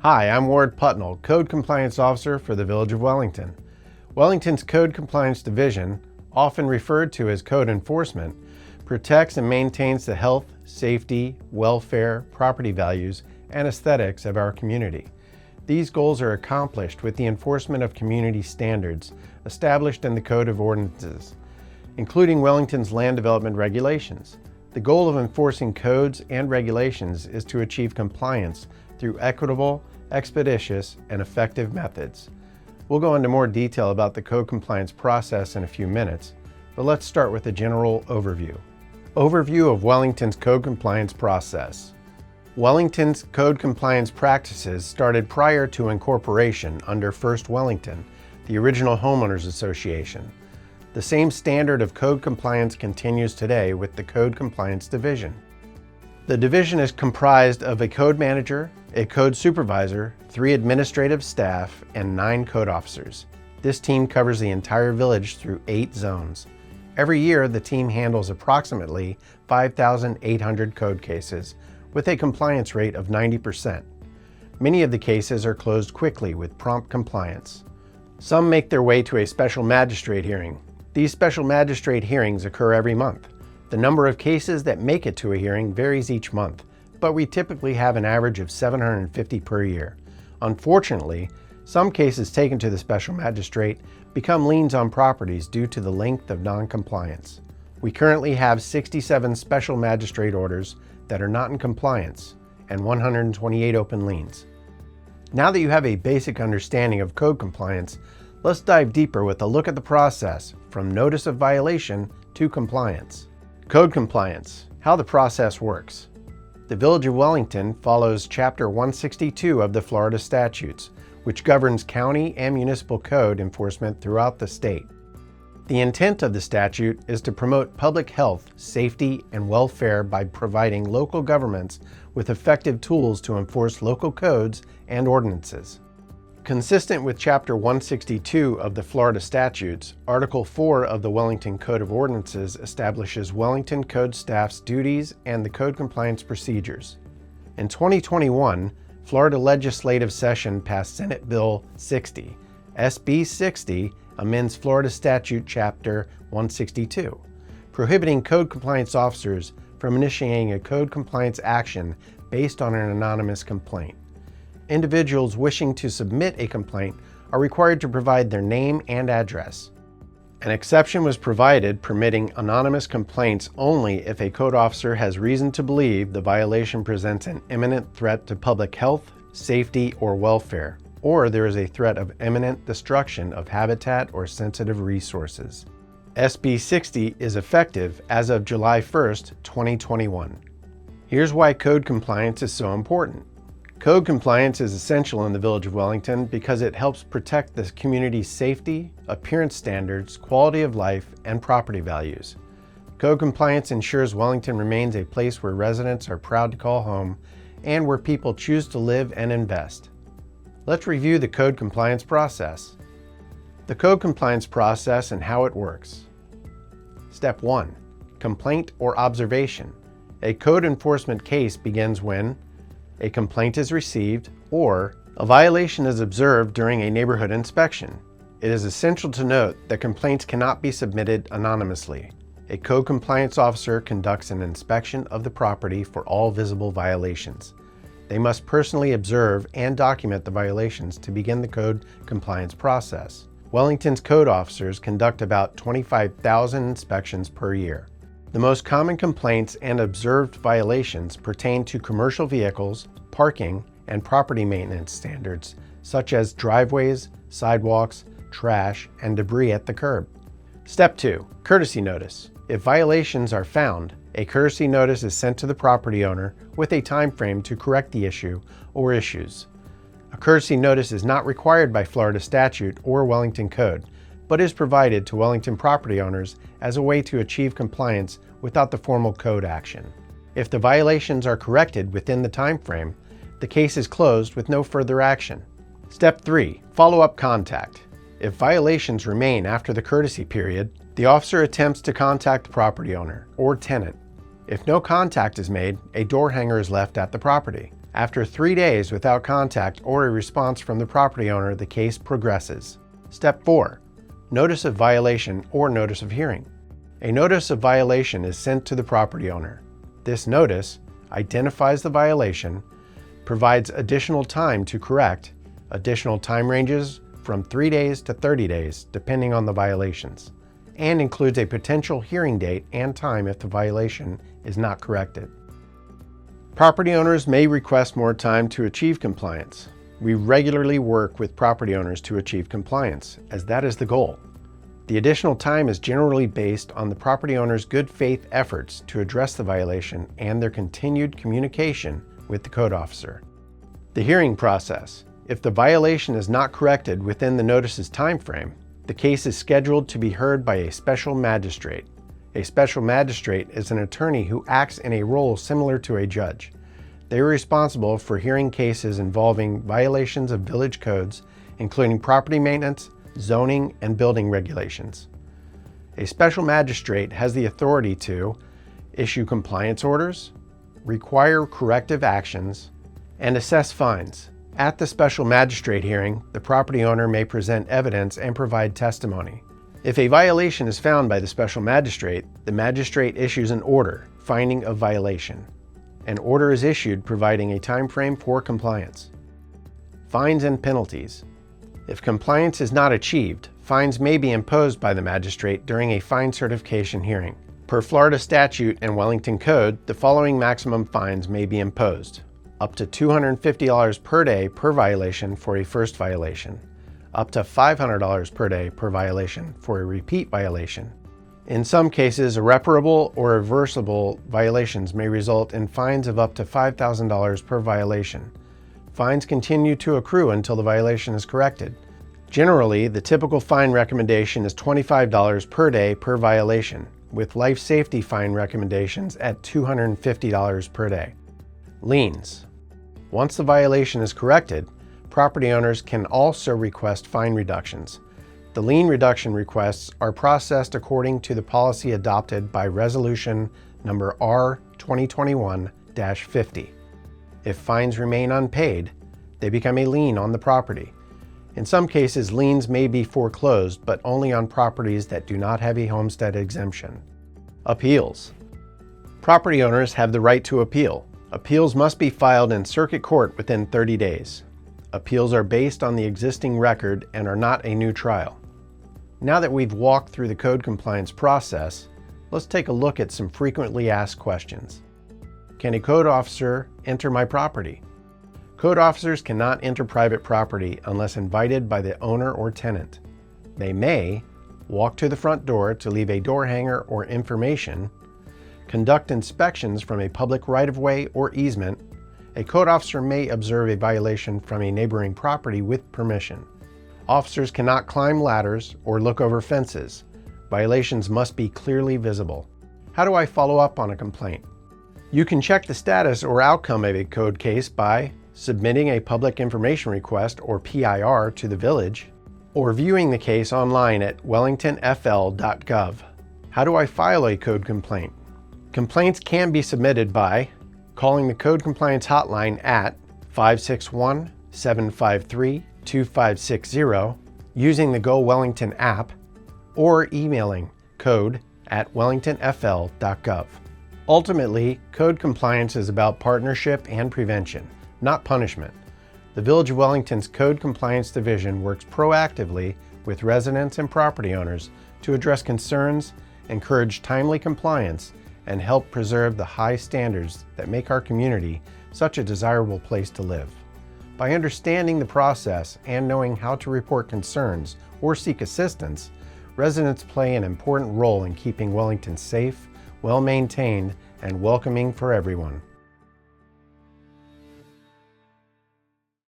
Hi, I'm Ward Putnell, Code Compliance Officer for the Village of Wellington. Wellington's Code Compliance Division, often referred to as Code Enforcement, protects and maintains the health, safety, welfare, property values, and aesthetics of our community. These goals are accomplished with the enforcement of community standards established in the Code of Ordinances, including Wellington's land development regulations. The goal of enforcing codes and regulations is to achieve compliance through equitable, expeditious, and effective methods. We'll go into more detail about the code compliance process in a few minutes, but let's start with a general overview. Overview of Wellington's code compliance process. Wellington's code compliance practices started prior to incorporation under First Wellington, the original homeowners association. The same standard of code compliance continues today with the Code Compliance Division. The division is comprised of a code manager, a code supervisor, 3 administrative staff, and 9 code officers. This team covers the entire village through 8 zones. Every year, the team handles approximately 5,800 code cases with a compliance rate of 90%. Many of the cases are closed quickly with prompt compliance. Some make their way to a special magistrate hearing. These special magistrate hearings occur every month. The number of cases that make it to a hearing varies each month, but we typically have an average of 750 per year. Unfortunately, some cases taken to the special magistrate become liens on properties due to the length of non-compliance. We currently have 67 special magistrate orders that are not in compliance and 128 open liens. Now that you have a basic understanding of code compliance, let's dive deeper with a look at the process from notice of violation to compliance. Code compliance, how the process works. The Village of Wellington follows Chapter 162 of the Florida statutes, which governs county and municipal code enforcement throughout the state. The intent of the statute is to promote public health, safety, and welfare by providing local governments with effective tools to enforce local codes and ordinances. Consistent with Chapter 162 of the Florida statutes, Article 4 of the Wellington Code of Ordinances establishes Wellington Code staff's duties and the code compliance procedures. In 2021, Florida legislative session passed Senate Bill 60. SB 60 amends Florida Statute Chapter 162, prohibiting code compliance officers from initiating a code compliance action based on an anonymous complaint. Individuals wishing to submit a complaint are required to provide their name and address. An exception was provided permitting anonymous complaints only if a code officer has reason to believe the violation presents an imminent threat to public health, safety, or welfare, or there is a threat of imminent destruction of habitat or sensitive resources. SB 60 is effective as of July 1st, 2021. Here's why code compliance is so important. Code compliance is essential in the Village of Wellington because it helps protect the community's safety, appearance standards, quality of life, and property values. Code compliance ensures Wellington remains a place where residents are proud to call home and where people choose to live and invest. Let's review the code compliance process. The code compliance process and how it works. Step 1. Complaint or observation. A code enforcement case begins when a complaint is received or a violation is observed during a neighborhood inspection. It is essential to note that complaints cannot be submitted anonymously. A code compliance officer conducts an inspection of the property for all visible violations. They must personally observe and document the violations to begin the code compliance process. Wellington's code officers conduct about 25,000 inspections per year. The most common complaints and observed violations pertain to commercial vehicles, parking, and property maintenance standards, such as driveways, sidewalks, trash, and debris at the curb. Step 2. Courtesy notice. If violations are found, a courtesy notice is sent to the property owner with a time frame to correct the issue or issues. A courtesy notice is not required by Florida statute or Wellington Code, but is provided to Wellington property owners as a way to achieve compliance without the formal code action. If the violations are corrected within the time frame, the case is closed with no further action. Step 3. Follow-up contact. If violations remain after the courtesy period, the officer attempts to contact the property owner or tenant. If no contact is made, a door hanger is left at the property. After 3 days without contact or a response from the property owner, the case progresses. Step 4. Notice of violation or notice of hearing. A notice of violation is sent to the property owner. This notice identifies the violation, provides additional time to correct, additional time ranges from 3 days to 30 days, depending on the violations, and includes a potential hearing date and time if the violation is not corrected. Property owners may request more time to achieve compliance. We regularly work with property owners to achieve compliance, as that is the goal. The additional time is generally based on the property owner's good faith efforts to address the violation and their continued communication with the code officer. The hearing process. If the violation is not corrected within the notice's time frame, the case is scheduled to be heard by a special magistrate. A special magistrate is an attorney who acts in a role similar to a judge. They are responsible for hearing cases involving violations of village codes, including property maintenance, zoning, and building regulations. A special magistrate has the authority to issue compliance orders, require corrective actions, and assess fines. At the special magistrate hearing, the property owner may present evidence and provide testimony. If a violation is found by the special magistrate, the magistrate issues an order, finding of violation. An order is issued providing a time frame for compliance. Fines and penalties. If compliance is not achieved, fines may be imposed by the magistrate during a fine certification hearing. Per Florida statute and Wellington Code, the following maximum fines may be imposed: up to $250 per day per violation for a first violation, up to $500 per day per violation for a repeat violation. In some cases, irreparable or reversible violations may result in fines of up to $5,000 per violation. Fines continue to accrue until the violation is corrected. Generally, the typical fine recommendation is $25 per day per violation, with life safety fine recommendations at $250 per day. Liens. Once the violation is corrected, property owners can also request fine reductions. The lien reduction requests are processed according to the policy adopted by Resolution Number R 2021-50. If fines remain unpaid, they become a lien on the property. In some cases, liens may be foreclosed, but only on properties that do not have a homestead exemption. Appeals. Property owners have the right to appeal. Appeals must be filed in circuit court within 30 days. Appeals are based on the existing record and are not a new trial. Now that we've walked through the code compliance process, let's take a look at some frequently asked questions. Can a code officer enter my property? Code officers cannot enter private property unless invited by the owner or tenant. They may walk to the front door to leave a door hanger or information, conduct inspections from a public right-of-way or easement. A code officer may observe a violation from a neighboring property with permission. Officers cannot climb ladders or look over fences. Violations must be clearly visible. How do I follow up on a complaint? You can check the status or outcome of a code case by submitting a public information request or PIR to the village, or viewing the case online at wellingtonfl.gov. How do I file a code complaint? Complaints can be submitted by calling the Code Compliance Hotline at 561-753-2560, using the Go Wellington app, or emailing code@wellingtonfl.gov. Ultimately, code compliance is about partnership and prevention, not punishment. The Village of Wellington's Code Compliance Division works proactively with residents and property owners to address concerns, encourage timely compliance, and help preserve the high standards that make our community such a desirable place to live. By understanding the process and knowing how to report concerns or seek assistance, residents play an important role in keeping Wellington safe, well-maintained, and welcoming for everyone.